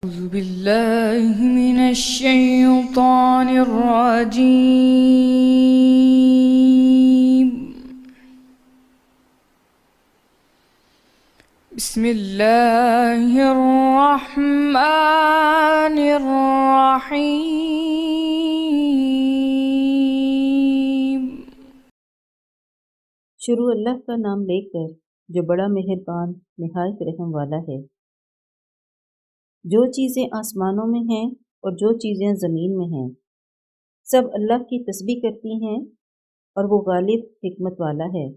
أعوذ بالله من الشيطان الرجيم. بسم الله الرحمن الرحيم. شروع اللہ کا نام لے کر جو بڑا مہربان نہایت رحم والا ہے۔ جو چیزیں آسمانوں میں ہیں اور جو چیزیں زمین میں ہیں سب اللہ کی تسبیح کرتی ہیں، اور وہ غالب حکمت والا ہے۔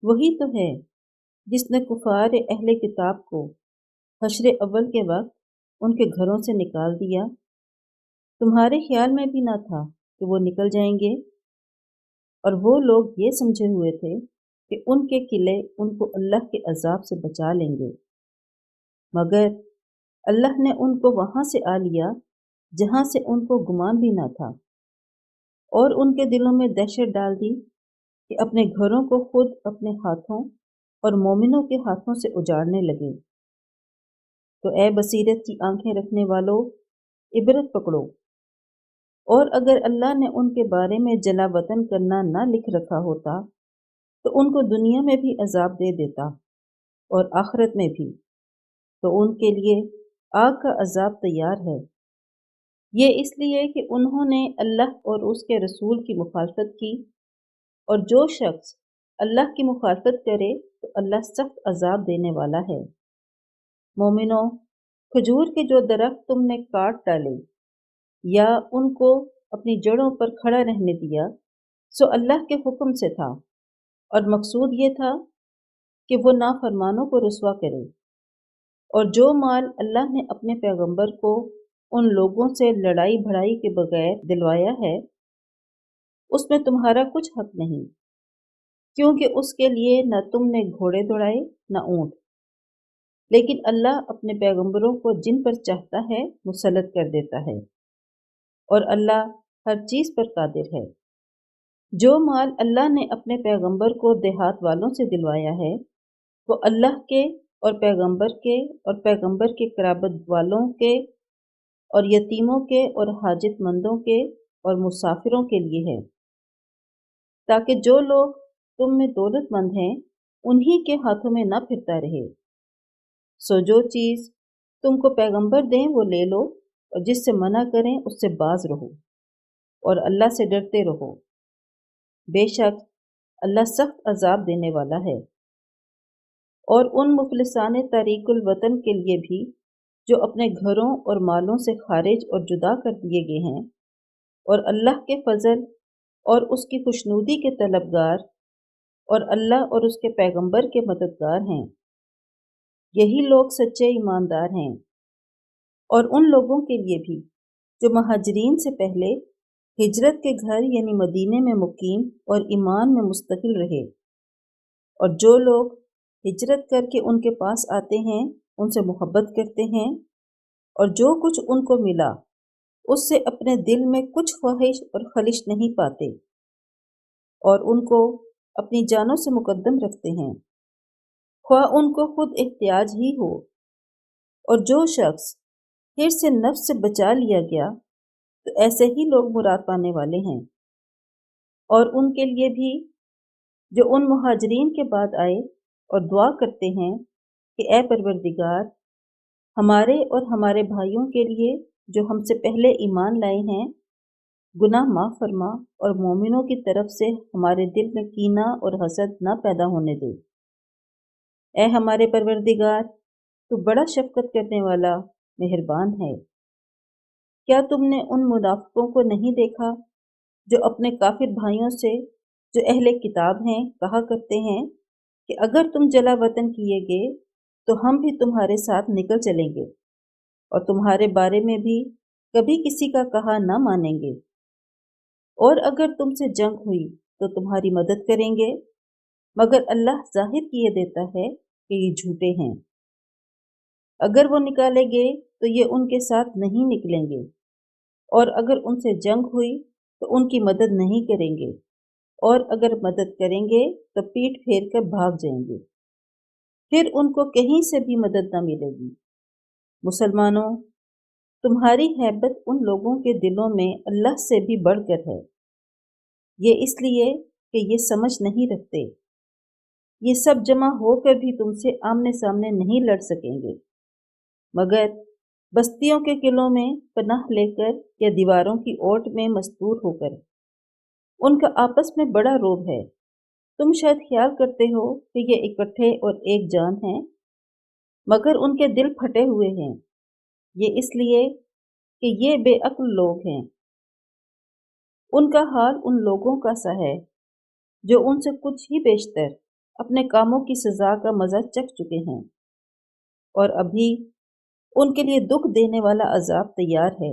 وہی تو ہے جس نے کفار اہل کتاب کو حشر اول کے وقت ان کے گھروں سے نکال دیا۔ تمہارے خیال میں بھی نہ تھا کہ وہ نکل جائیں گے، اور وہ لوگ یہ سمجھے ہوئے تھے کہ ان کے قلعے ان کو اللہ کے عذاب سے بچا لیں گے، مگر اللہ نے ان کو وہاں سے آ لیا جہاں سے ان کو گمان بھی نہ تھا، اور ان کے دلوں میں دہشت ڈال دی کہ اپنے گھروں کو خود اپنے ہاتھوں اور مومنوں کے ہاتھوں سے اجاڑنے لگے۔ تو اے بصیرت کی آنکھیں رکھنے والو، عبرت پکڑو، اور اگر اللہ نے ان کے بارے میں جلا وطن کرنا نہ لکھ رکھا ہوتا تو ان کو دنیا میں بھی عذاب دے دیتا اور آخرت میں بھی، تو ان کے لیے آگ کا عذاب تیار ہے۔ یہ اس لیے کہ انہوں نے اللہ اور اس کے رسول کی مخالفت کی، اور جو شخص اللہ کی مخالفت کرے تو اللہ سخت عذاب دینے والا ہے۔ مومنوں، کھجور کے جو درخت تم نے کاٹ ڈالے یا ان کو اپنی جڑوں پر کھڑا رہنے دیا سو اللہ کے حکم سے تھا، اور مقصود یہ تھا کہ وہ نافرمانوں کو رسوا کرے۔ اور جو مال اللہ نے اپنے پیغمبر کو ان لوگوں سے لڑائی بھڑائی کے بغیر دلوایا ہے اس میں تمہارا کچھ حق نہیں، کیونکہ اس کے لیے نہ تم نے گھوڑے دوڑائے نہ اونٹ، لیکن اللہ اپنے پیغمبروں کو جن پر چاہتا ہے مسلط کر دیتا ہے، اور اللہ ہر چیز پر قادر ہے۔ جو مال اللہ نے اپنے پیغمبر کو دیہات والوں سے دلوایا ہے وہ اللہ کے اور پیغمبر کے قرابت والوں کے اور یتیموں کے اور حاجت مندوں کے اور مسافروں کے لیے ہے، تاکہ جو لوگ تم میں دولت مند ہیں انہی کے ہاتھوں میں نہ پھرتا رہے۔ سو جو چیز تم کو پیغمبر دیں وہ لے لو، اور جس سے منع کریں اس سے باز رہو، اور اللہ سے ڈرتے رہو، بے شک اللہ سخت عذاب دینے والا ہے۔ اور ان مفلسان تاریک الوطن کے لیے بھی جو اپنے گھروں اور مالوں سے خارج اور جدا کر دیے گئے ہیں، اور اللہ کے فضل اور اس کی خوشنودی کے طلبگار، اور اللہ اور اس کے پیغمبر کے مددگار ہیں، یہی لوگ سچے ایماندار ہیں۔ اور ان لوگوں کے لیے بھی جو مہاجرین سے پہلے ہجرت کے گھر یعنی مدینے میں مقیم اور ایمان میں مستقل رہے، اور جو لوگ ہجرت کر کے ان کے پاس آتے ہیں ان سے محبت کرتے ہیں، اور جو کچھ ان کو ملا اس سے اپنے دل میں کچھ خواہش اور خلش نہیں پاتے، اور ان کو اپنی جانوں سے مقدم رکھتے ہیں، خواہ ان کو خود احتیاج ہی ہو۔ اور جو شخص پھر سے نفس سے بچا لیا گیا تو ایسے ہی لوگ مراد پانے والے ہیں۔ اور ان کے لیے بھی جو ان مہاجرین کے بعد آئے اور دعا کرتے ہیں کہ اے پروردگار، ہمارے اور ہمارے بھائیوں کے لیے جو ہم سے پہلے ایمان لائے ہیں گناہ معاف فرما، اور مومنوں کی طرف سے ہمارے دل میں کینہ اور حسد نہ پیدا ہونے دے۔ اے ہمارے پروردگار، تو بڑا شفقت کرنے والا مہربان ہے۔ کیا تم نے ان منافقوں کو نہیں دیکھا جو اپنے کافر بھائیوں سے جو اہل کتاب ہیں کہا کرتے ہیں کہ اگر تم جلا وطن کیے گئے تو ہم بھی تمہارے ساتھ نکل چلیں گے، اور تمہارے بارے میں بھی کبھی کسی کا کہا نہ مانیں گے، اور اگر تم سے جنگ ہوئی تو تمہاری مدد کریں گے، مگر اللہ ظاہر کیے دیتا ہے کہ یہ جھوٹے ہیں۔ اگر وہ نکالے گئے تو یہ ان کے ساتھ نہیں نکلیں گے، اور اگر ان سے جنگ ہوئی تو ان کی مدد نہیں کریں گے، اور اگر مدد کریں گے تو پیٹھ پھیر کر بھاگ جائیں گے، پھر ان کو کہیں سے بھی مدد نہ ملے گی۔ مسلمانوں، تمہاری ہیبت ان لوگوں کے دلوں میں اللہ سے بھی بڑھ کر ہے۔ یہ اس لیے کہ یہ سمجھ نہیں رکھتے۔ یہ سب جمع ہو کر بھی تم سے آمنے سامنے نہیں لڑ سکیں گے، مگر بستیوں کے قلعوں میں پناہ لے کر یا دیواروں کی اوٹ میں مستور ہو کر۔ ان کا آپس میں بڑا روب ہے۔ تم شاید خیال کرتے ہو کہ یہ اکٹھے اور ایک جان ہیں، مگر ان کے دل پھٹے ہوئے ہیں۔ یہ اس لیے کہ یہ بے عقل لوگ ہیں۔ ان کا حال ان لوگوں کا سا ہے جو ان سے کچھ ہی بیشتر اپنے کاموں کی سزا کا مزہ چکھ چکے ہیں، اور ابھی ان کے لیے دکھ دینے والا عذاب تیار ہے۔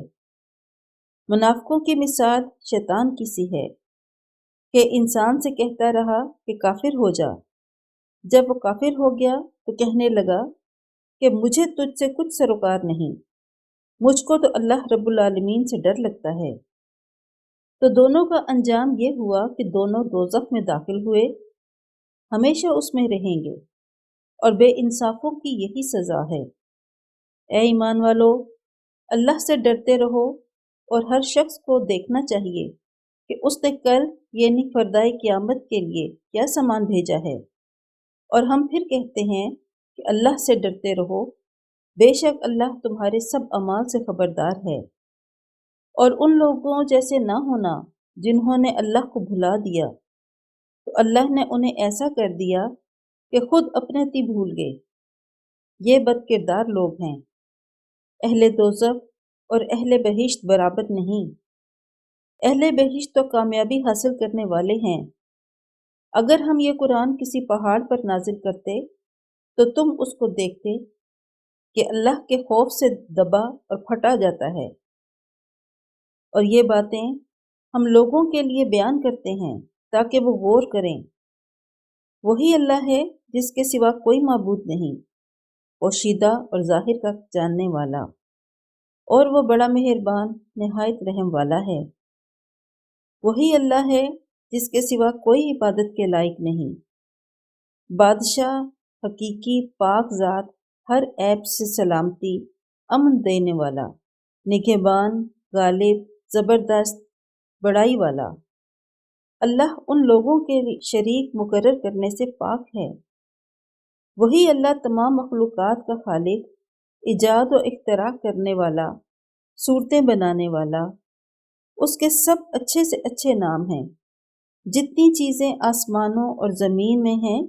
منافقوں کی مثال شیطان کی سی ہے کہ انسان سے کہتا رہا کہ کافر ہو جا۔ جب وہ کافر ہو گیا تو کہنے لگا کہ مجھے تجھ سے کچھ سروکار نہیں، مجھ کو تو اللہ رب العالمین سے ڈر لگتا ہے۔ تو دونوں کا انجام یہ ہوا کہ دونوں دوزخ میں داخل ہوئے، ہمیشہ اس میں رہیں گے، اور بے انصافوں کی یہی سزا ہے۔ اے ایمان والو، اللہ سے ڈرتے رہو، اور ہر شخص کو دیکھنا چاہیے کہ اس نے کل یعنی فردائے قیامت کے لیے کیا سامان بھیجا ہے، اور ہم پھر کہتے ہیں کہ اللہ سے ڈرتے رہو، بے شک اللہ تمہارے سب اعمال سے خبردار ہے۔ اور ان لوگوں جیسے نہ ہونا جنہوں نے اللہ کو بھلا دیا، تو اللہ نے انہیں ایسا کر دیا کہ خود اپنے تی بھول گئے۔ یہ بد کردار لوگ ہیں۔ اہل دوزخ اور اہل بہشت برابر نہیں۔ اہل بہشت تو کامیابی حاصل کرنے والے ہیں۔ اگر ہم یہ قرآن کسی پہاڑ پر نازل کرتے تو تم اس کو دیکھتے کہ اللہ کے خوف سے دبا اور پھٹا جاتا ہے۔ اور یہ باتیں ہم لوگوں کے لیے بیان کرتے ہیں تاکہ وہ غور کریں۔ وہی اللہ ہے جس کے سوا کوئی معبود نہیں، پوشیدہ اور ظاہر کا جاننے والا، اور وہ بڑا مہربان نہایت رحم والا ہے۔ وہی اللہ ہے جس کے سوا کوئی عبادت کے لائق نہیں، بادشاہ، حقیقی، پاک ذات، ہر عیب سے سلامتی، امن دینے والا، نگہبان، غالب، زبردست، بڑائی والا۔ اللہ ان لوگوں کے شریک مقرر کرنے سے پاک ہے۔ وہی اللہ تمام مخلوقات کا خالق، ایجاد و اختراع کرنے والا، صورتیں بنانے والا۔ اس کے سب اچھے سے اچھے نام ہیں۔ جتنی چیزیں آسمانوں اور زمین میں ہیں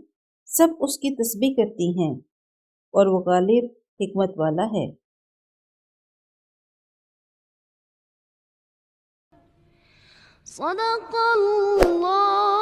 سب اس کی تسبیح کرتی ہیں، اور وہ غالب، حکمت والا ہے۔ صدق اللہ